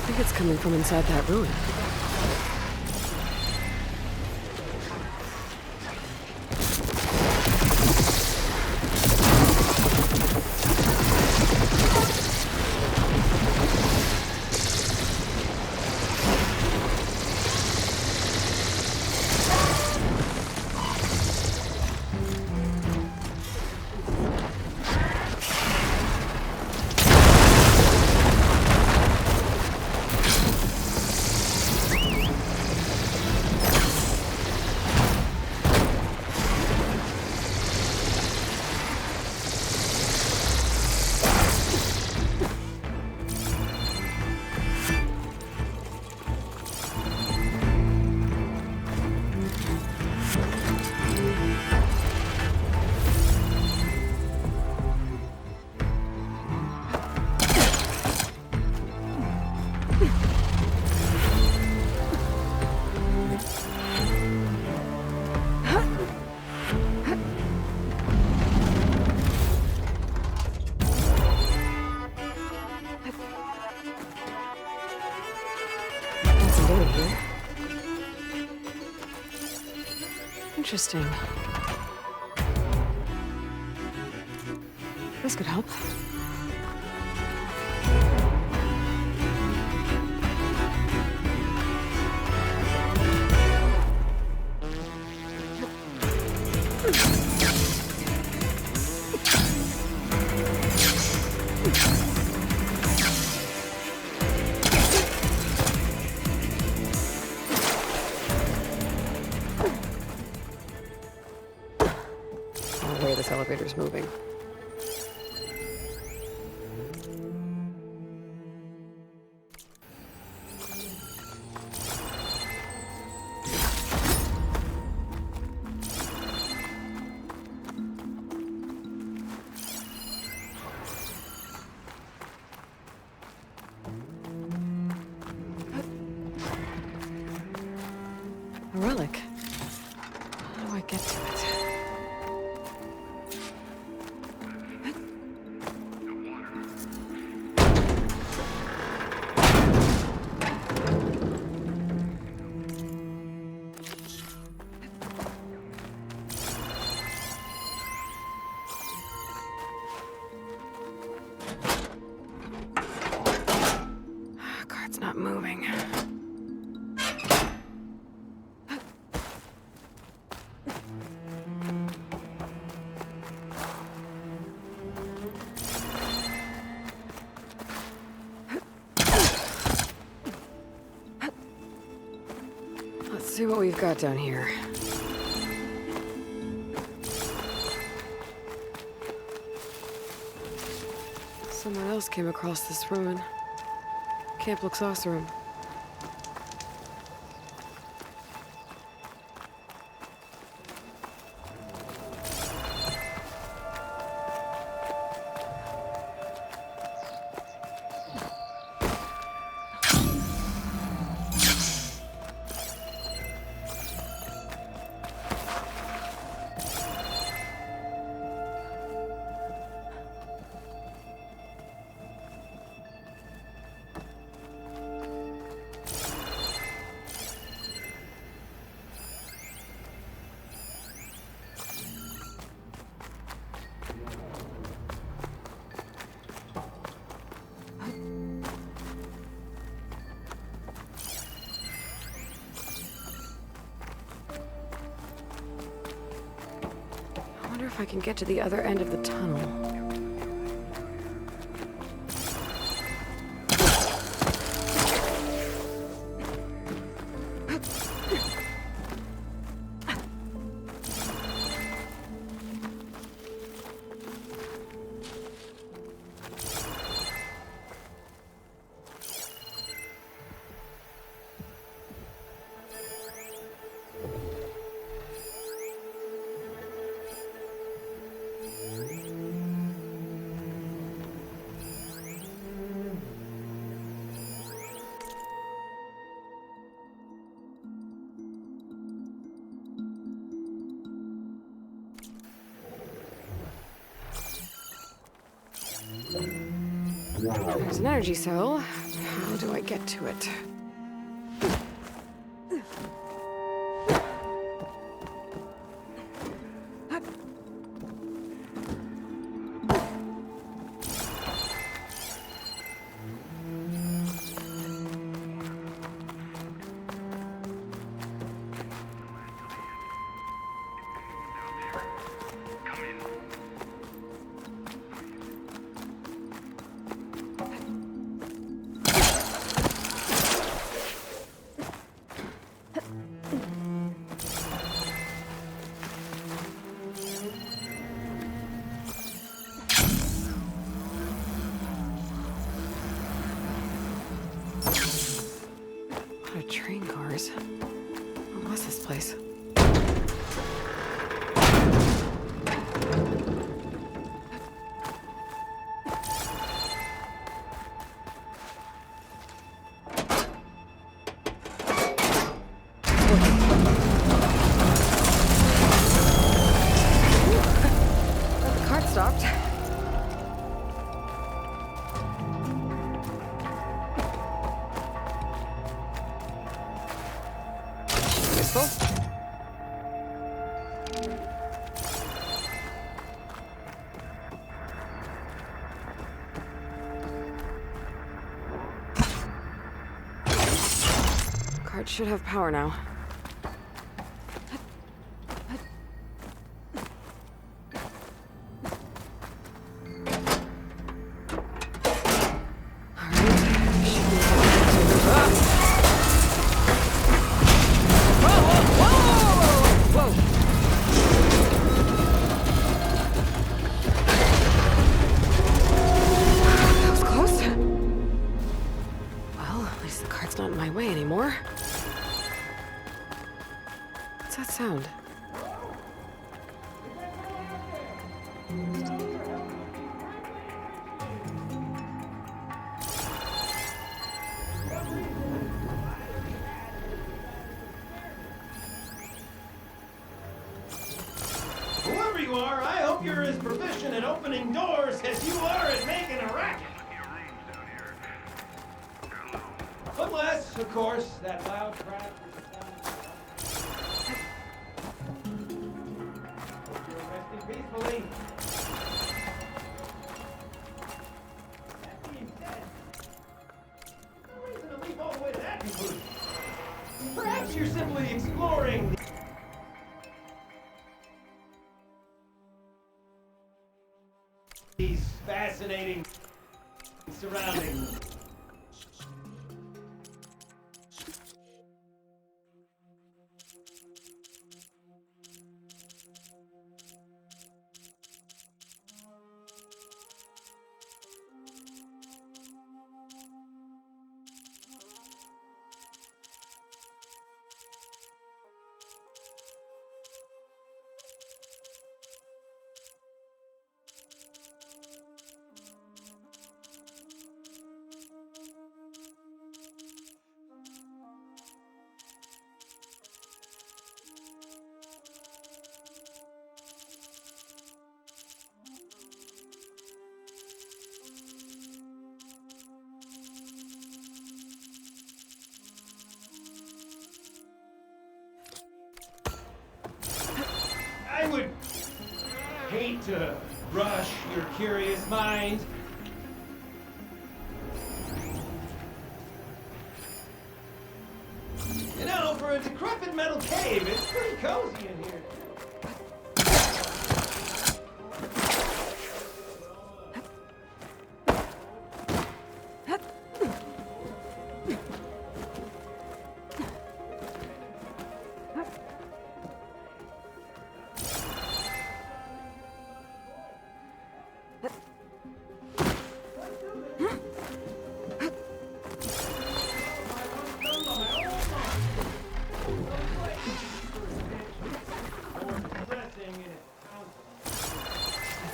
think it's coming from inside that ruin. Interesting. This could help. This elevator's moving. A relic. How do I get to it? Card's not moving. Let's see what we've got down here. Someone else came across this ruin. Camp looks awesome. I wonder if I can get to the other end of the tunnel. There's an energy cell. How do I get to it? Train cars. What was this place? The cart stopped. Cart should have power now. Sound. Whoever you are, I hope you're as proficient at opening doors as you are at making a racket. Unless, of course, that loud crap is the sound of you're resting peacefully. That being said, no reason to leap all the way to that conclusion. Perhaps you're simply exploring these fascinating surroundings. I would hate to rush your curious mind. You know, for a decrepit metal cave, it's pretty cozy in here.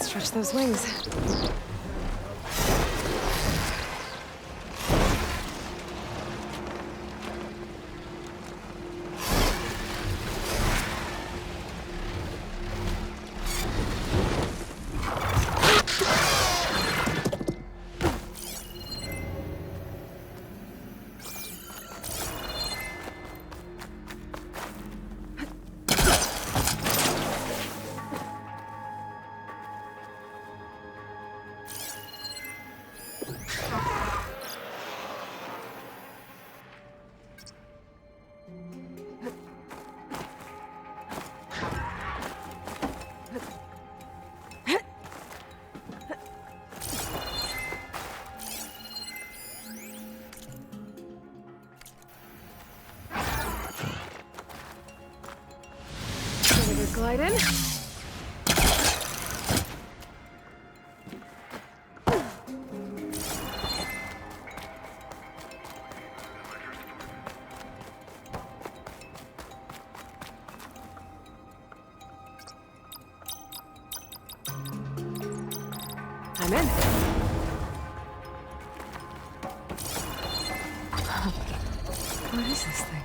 Stretch those wings. Glide in. I'm in. What is this thing?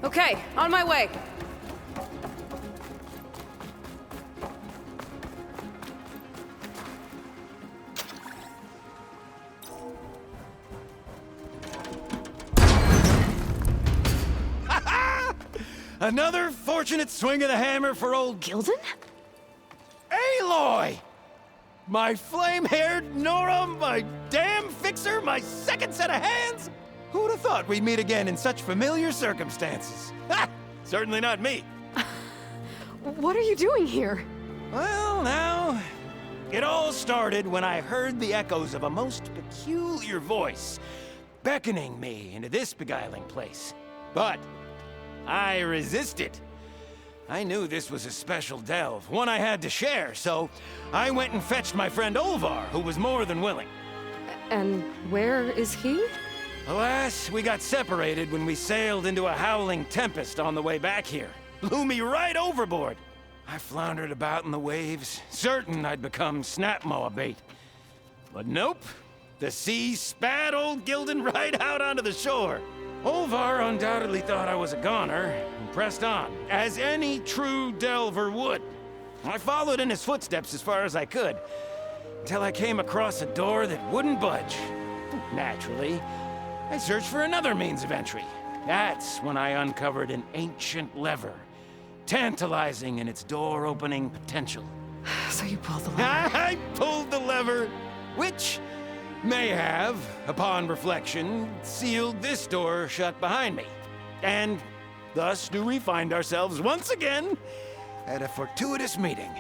Okay, on my way. Another fortunate swing of the hammer for old Gildun? Aloy! My flame-haired Nora, my damn fixer, my second set of hands! Who'd have thought we'd meet again in such familiar circumstances? Ha! Certainly not me. What are you doing here? Well, now, it all started when I heard the echoes of a most peculiar voice beckoning me into this beguiling place. But I resisted. I knew this was a special delve, one I had to share, so I went and fetched my friend Olvar, who was more than willing. And where is he? Alas, we got separated when we sailed into a howling tempest on the way back here. Blew me right overboard. I floundered about in the waves, certain I'd become snapmaw bait. But nope, the sea spat old Gildun right out onto the shore. Olvar undoubtedly thought I was a goner, and pressed on, as any true delver would. I followed in his footsteps as far as I could, until I came across a door that wouldn't budge. Naturally, I searched for another means of entry. That's when I uncovered an ancient lever, tantalizing in its door-opening potential. So you pulled the lever. I pulled the lever, which may have, upon reflection, sealed this door shut behind me. And thus do we find ourselves once again at a fortuitous meeting.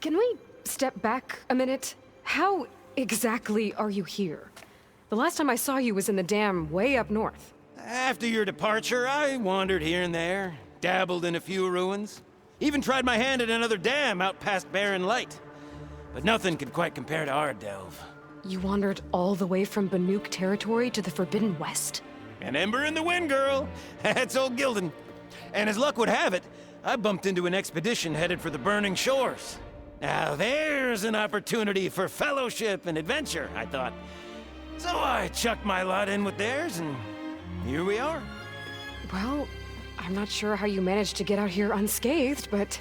Can we step back a minute? How exactly are you here? The last time I saw you was in the dam way up north. After your departure, I wandered here and there, dabbled in a few ruins, even tried my hand at another dam out past Barren Light. But nothing could quite compare to our delve. You wandered all the way from Banuk territory to the Forbidden West? An ember in the wind, girl. That's old Gildun. And as luck would have it, I bumped into an expedition headed for the Burning Shores. Now there's an opportunity for fellowship and adventure, I thought. So I chucked my lot in with theirs, and here we are. Well, I'm not sure how you managed to get out here unscathed, but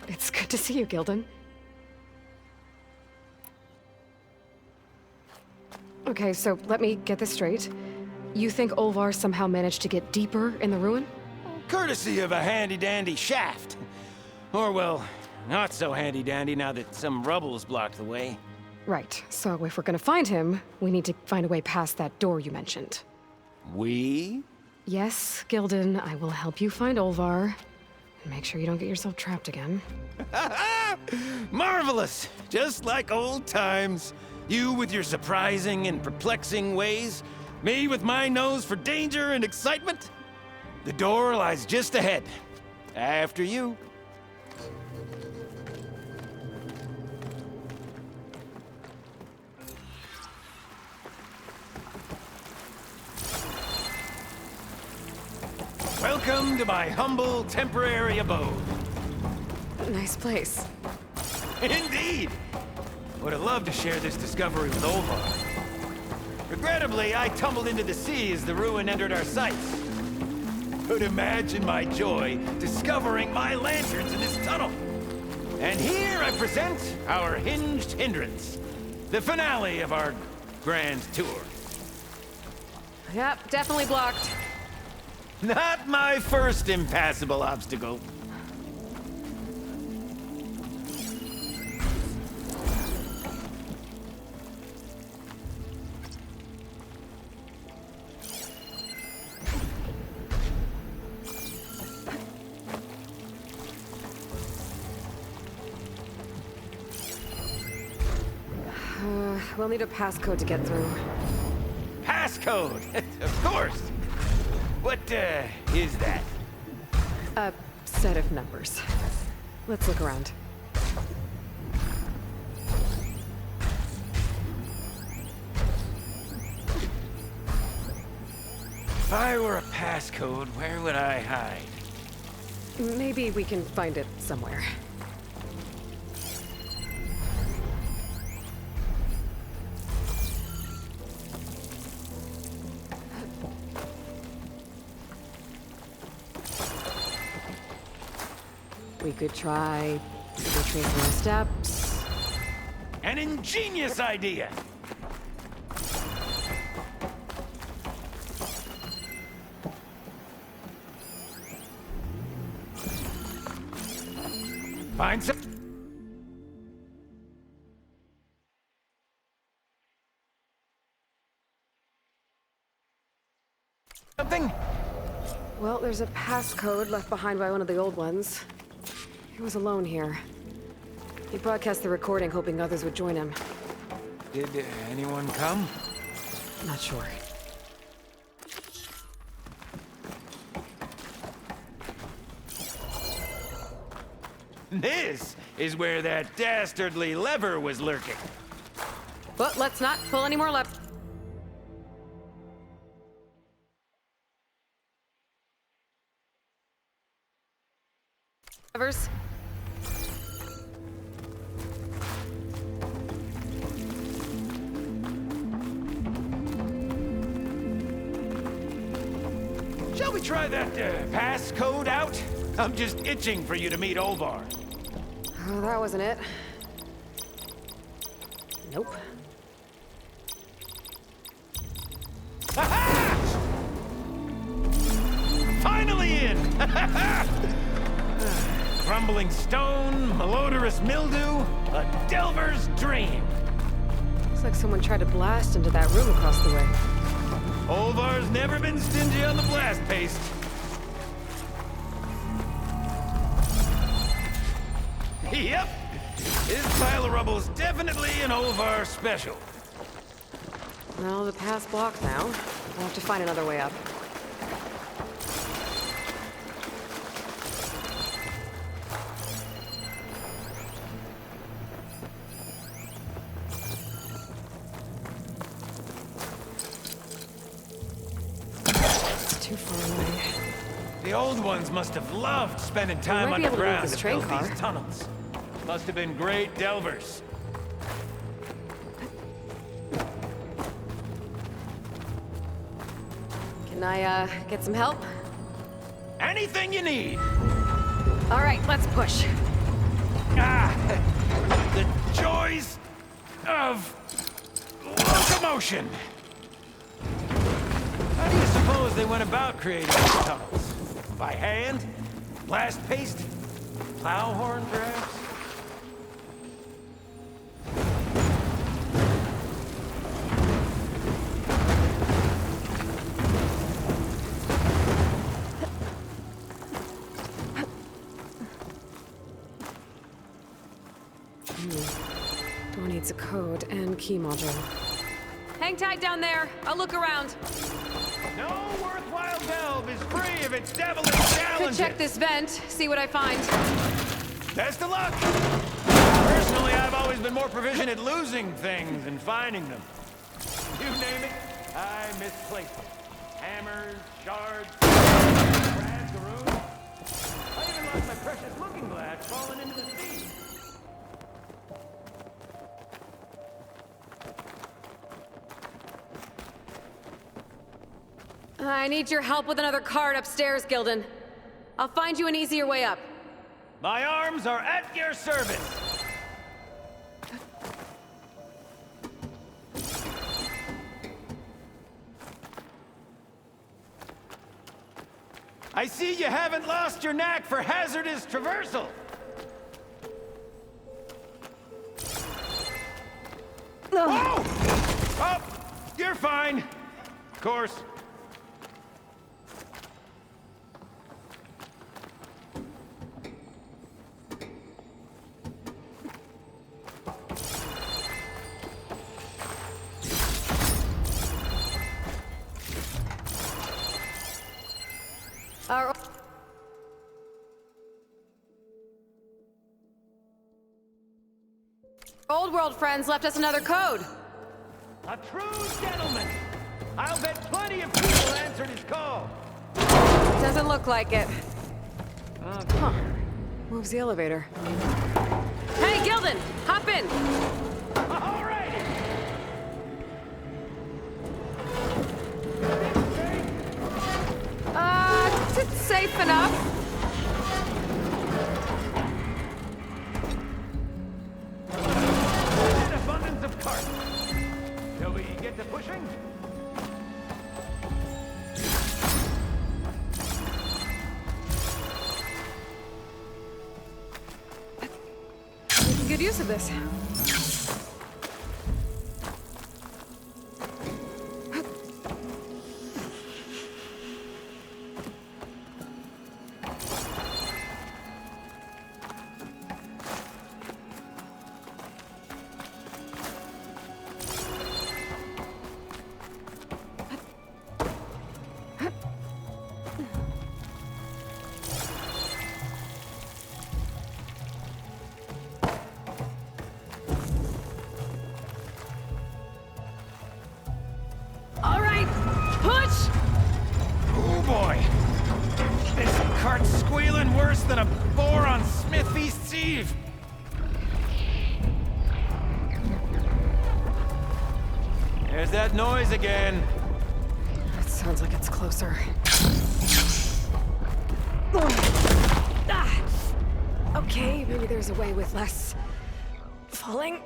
it's good to see you, Gildun. Okay, so let me get this straight. You think Olvar somehow managed to get deeper in the ruin? Courtesy of a handy-dandy shaft. Or, well, not so handy-dandy now that some rubble's blocked the way. Right, so if we're gonna find him, we need to find a way past that door you mentioned. We? Yes, Gildun, I will help you find Olvar. And make sure you don't get yourself trapped again. Marvelous! Just like old times. You with your surprising and perplexing ways. Me with my nose for danger and excitement. The door lies just ahead. After you. Welcome to my humble, temporary abode. Nice place. Indeed! Would have loved to share this discovery with Olvar. Regrettably, I tumbled into the sea as the ruin entered our sights. Could imagine my joy discovering my lanterns in this tunnel. And here I present our hinged hindrance, the finale of our grand tour. Yep, definitely blocked. Not my first impassable obstacle. We'll need a passcode to get through. Passcode! Of course! What, is that? A set of numbers. Let's look around. If I were a passcode, where would I hide? Maybe we can find it somewhere. We could try retracing our steps. An ingenious idea! Find some... something? Well, there's a passcode left behind by one of the old ones. He was alone here. He broadcast the recording hoping others would join him. Did anyone come? Not sure. This is where that dastardly lever was lurking. But let's not pull any more left. Levers. Shall we try that passcode out? I'm just itching for you to meet Olvar. Oh, that wasn't it. Nope. Ha-ha! Finally in! Crumbling stone, malodorous mildew, a delver's dream. Looks like someone tried to blast into that room across the way. Olvar's never been stingy on the blast paste. Yep, this pile of rubble's definitely an Olvar special. Well, the path's blocked now. We'll have to find another way up. Too far away. The old ones must have loved spending time might be able to move underground this to train build car. these tunnels. Must have been great delvers. Can I, get some help? Anything you need. All right, let's push. Ah, the joys of locomotion. How do you suppose they went about creating these tunnels? By hand? Blast paste? Plow horn, perhaps? Door needs a code and key module. Hang tight down there. I'll look around. No worthwhile delve is free of its devilish Could challenges. check this vent, see what I find. Best of luck! Personally, I've always been more proficient at losing things than finding them. You name it, I misplace them. Hammers, shards, brass, garroons. I even lost my precious looking glass falling into the sea. I need your help with another card upstairs, Gildun. I'll find you an easier way up. My arms are at your service. I see you haven't lost your knack for hazardous traversal. Oh! Oh! You're fine. Of course. Our old world friends left us another code. A true gentleman. I'll bet plenty of people answered his call. Doesn't look like it. Huh. Moves the elevator. Hey, Gildun! Hop in! All right. It's safe enough. An abundance of carts. Shall we get to pushing? Making good use of this. Than a boar on Smith Feast's Eve. There's that noise again. That sounds like it's closer. Okay, maybe there's a way with less falling.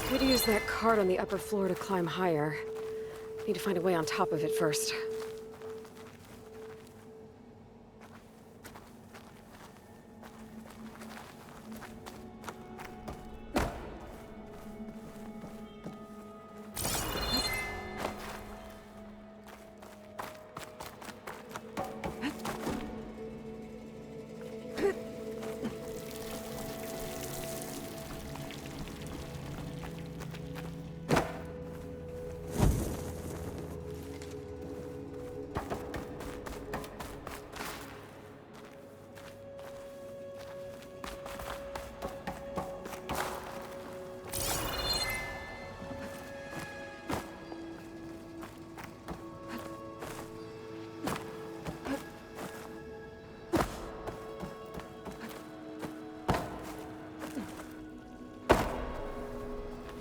Could use that cart on the upper floor to climb higher. Need to find a way on top of it first.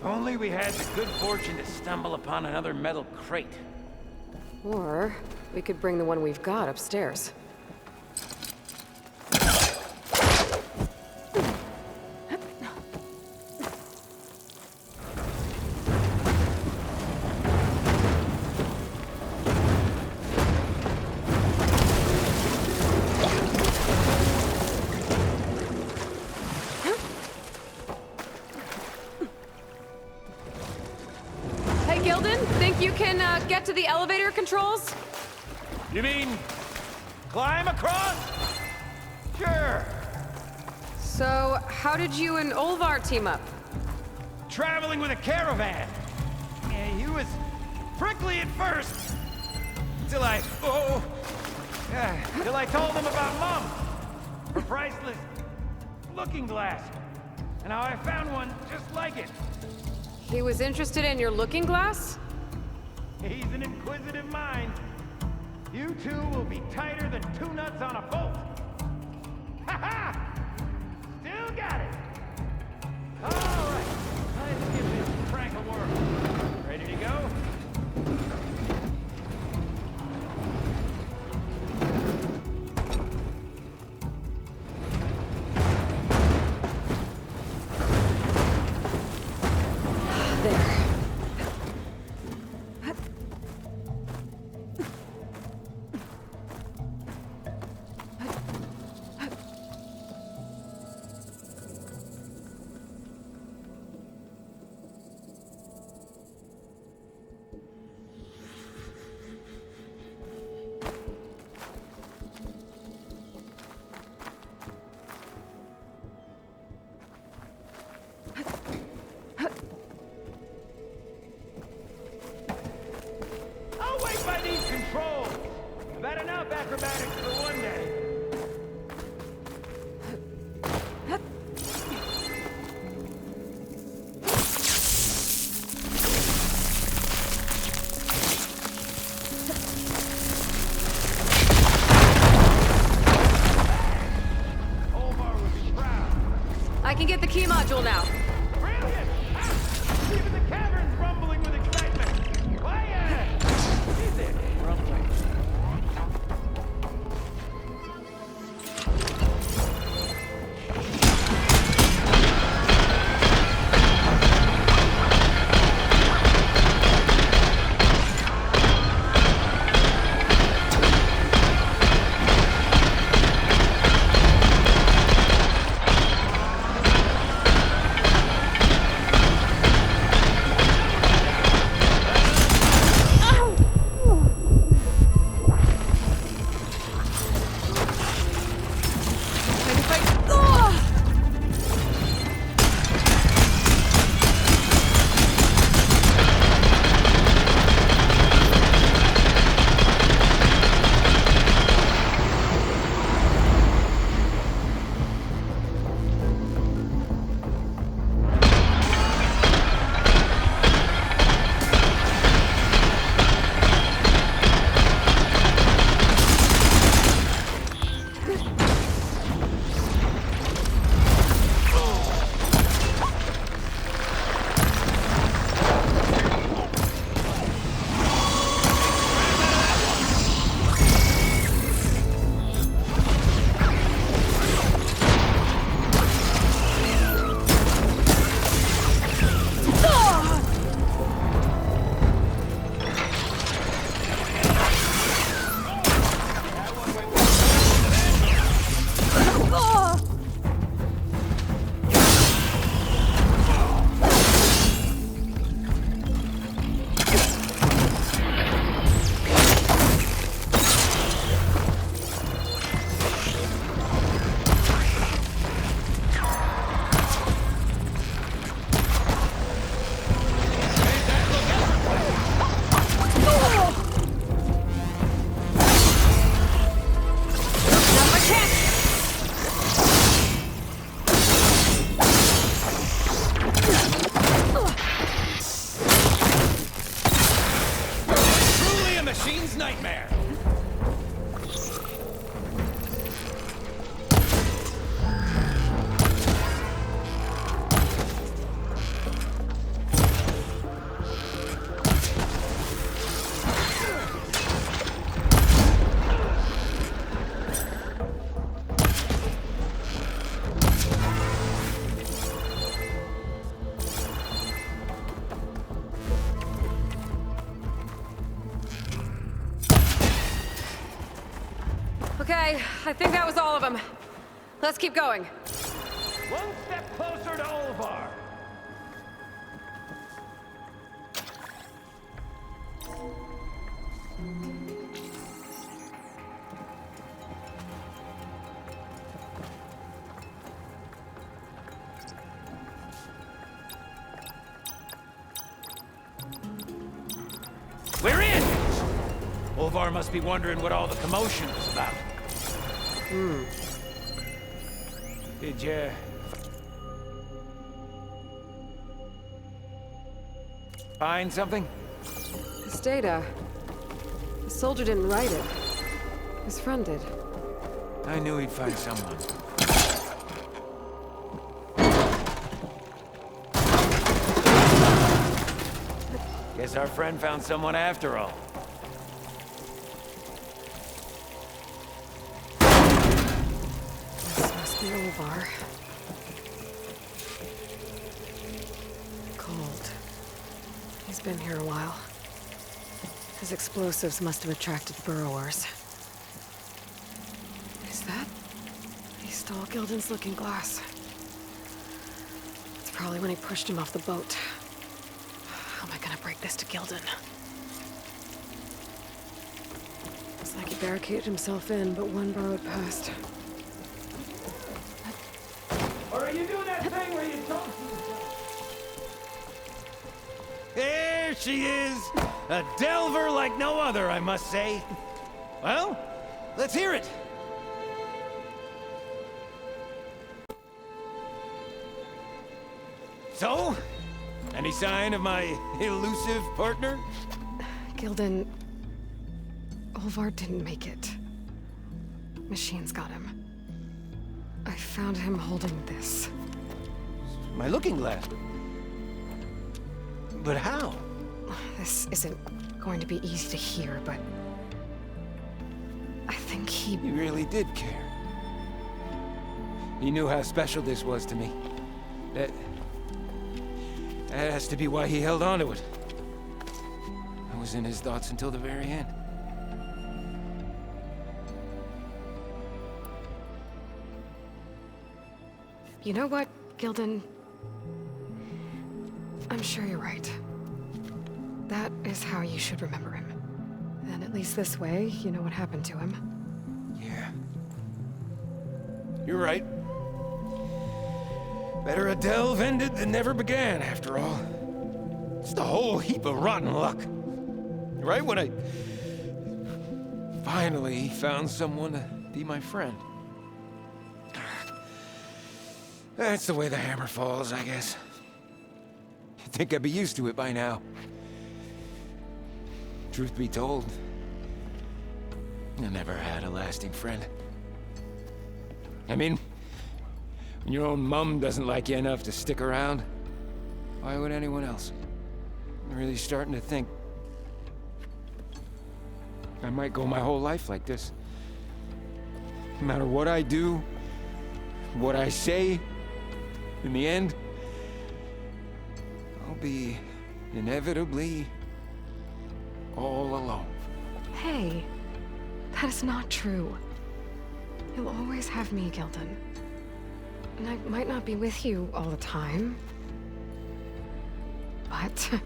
Only we had the good fortune to stumble upon another metal crate. Or we could bring the one we've got upstairs. Get to the elevator controls? You mean climb across? Sure. So, how did you and Olvar team up? Traveling with a caravan. Yeah, he was prickly at first. Till I told him about Mom. Her priceless looking glass. And how I found one just like it. He was interested in your looking glass? He's an inquisitive mind. You two will be tighter than two nuts on a bolt. Ha ha! Still got it. All right, let's give this prank a whirl. Ready to go? I'll wait by these controls. I've had enough acrobatics for one day. Olvar would be proud. I can get the key module now. Brilliant! Ah, even the cavern's rumbling with excitement. Quiet! Is it rumbling? Nightmare! Okay, I think that was all of them. Let's keep going. One step closer to Olvar. Olvar must be wondering what all the commotion was about. Did you... find something? This data. The soldier didn't write it. His friend did. I knew he'd find someone. Guess our friend found someone after all. This must be Olvar. Cold. He's been here a while. His explosives must have attracted Burrowers. Is that? He stole Gildun's looking glass. It's probably when he pushed him off the boat. How am I gonna break this to Gildun? Looks like he barricaded himself in, but one burrowed past. Or are you doing that thing where you talk to yourself? There she is! A delver like no other, I must say. Well, let's hear it. So, any sign of my elusive partner? Gildun... Olvar didn't make it. Machines got him. I found him holding this. My looking glass. But how? This isn't going to be easy to hear, but... I think he... He really did care. He knew how special this was to me. That has to be why he held on to it. I was in his thoughts until the very end. You know what, Gildun? I'm sure you're right. That is how you should remember him. And at least this way, you know what happened to him. Yeah. You're right. Better a delve ended than never began, after all. Just a whole heap of rotten luck. Right when I finally found someone to be my friend. That's the way the hammer falls, I guess. You'd think I'd be used to it by now. Truth be told, I never had a lasting friend. I mean, when your own mum doesn't like you enough to stick around, why would anyone else? I'm really starting to think I might go my whole life like this. No matter what I do, what I say, in the end, I'll be inevitably all alone. Hey, that is not true. You'll always have me, Gildun. And I might not be with you all the time. But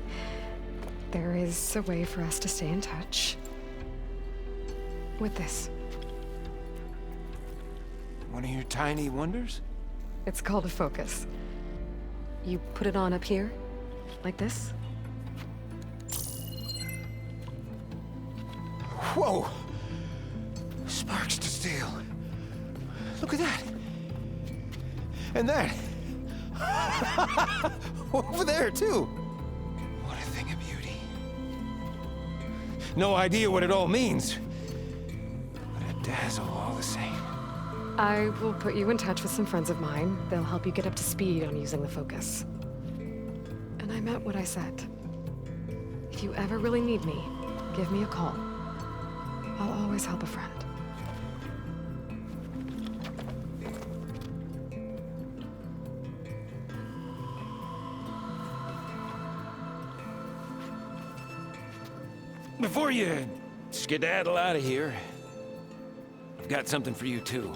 there is a way for us to stay in touch. With this. One of your tiny wonders? It's called a focus. You put it on up here, like this. Whoa! Sparks to steel. Look at that. And that. Over there, too. What a thing of beauty. No idea what it all means. But a dazzle all the same. I will put you in touch with some friends of mine. They'll help you get up to speed on using the focus. And I meant what I said. If you ever really need me, give me a call. I'll always help a friend. Before you skedaddle out of here, I've got something for you, too.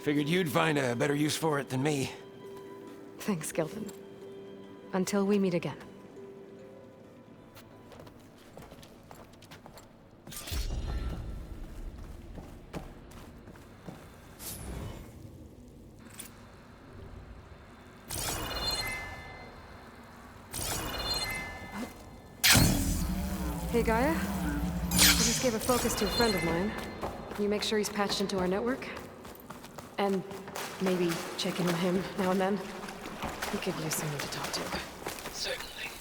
Figured you'd find a better use for it than me. Thanks, Gildun. Until we meet again. Hey, Gaia. I just gave a focus to a friend of mine. Can you make sure he's patched into our network? And maybe check in on him now and then? He could use someone to talk to. Certainly.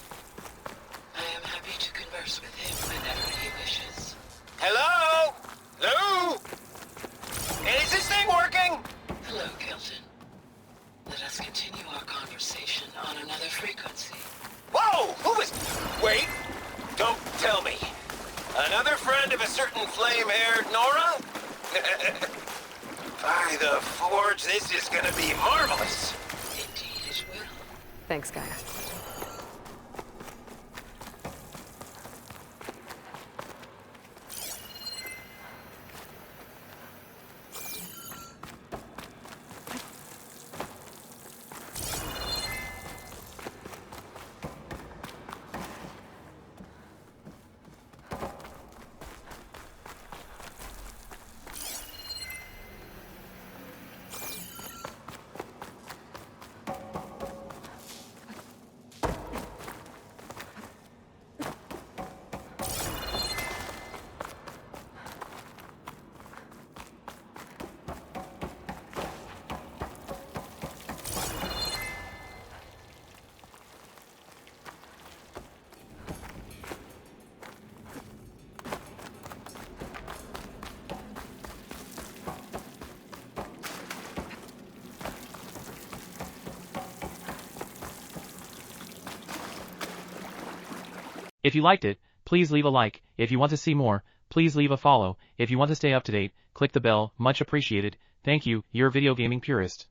I am happy to converse with him whenever he wishes. Hello? Lou? Is this thing working? Hello, Gildun. Let us continue our conversation on another frequency. Whoa! Who is... Wait! Don't tell me. Another friend of a certain flame-haired Nora? By the forge, this is gonna be marvelous. Indeed it will. Thanks, Gaia. If you liked it, please leave a like. If you want to see more, please leave a follow. If you want to stay up to date, click the bell. Much appreciated. Thank you, your video gaming purist.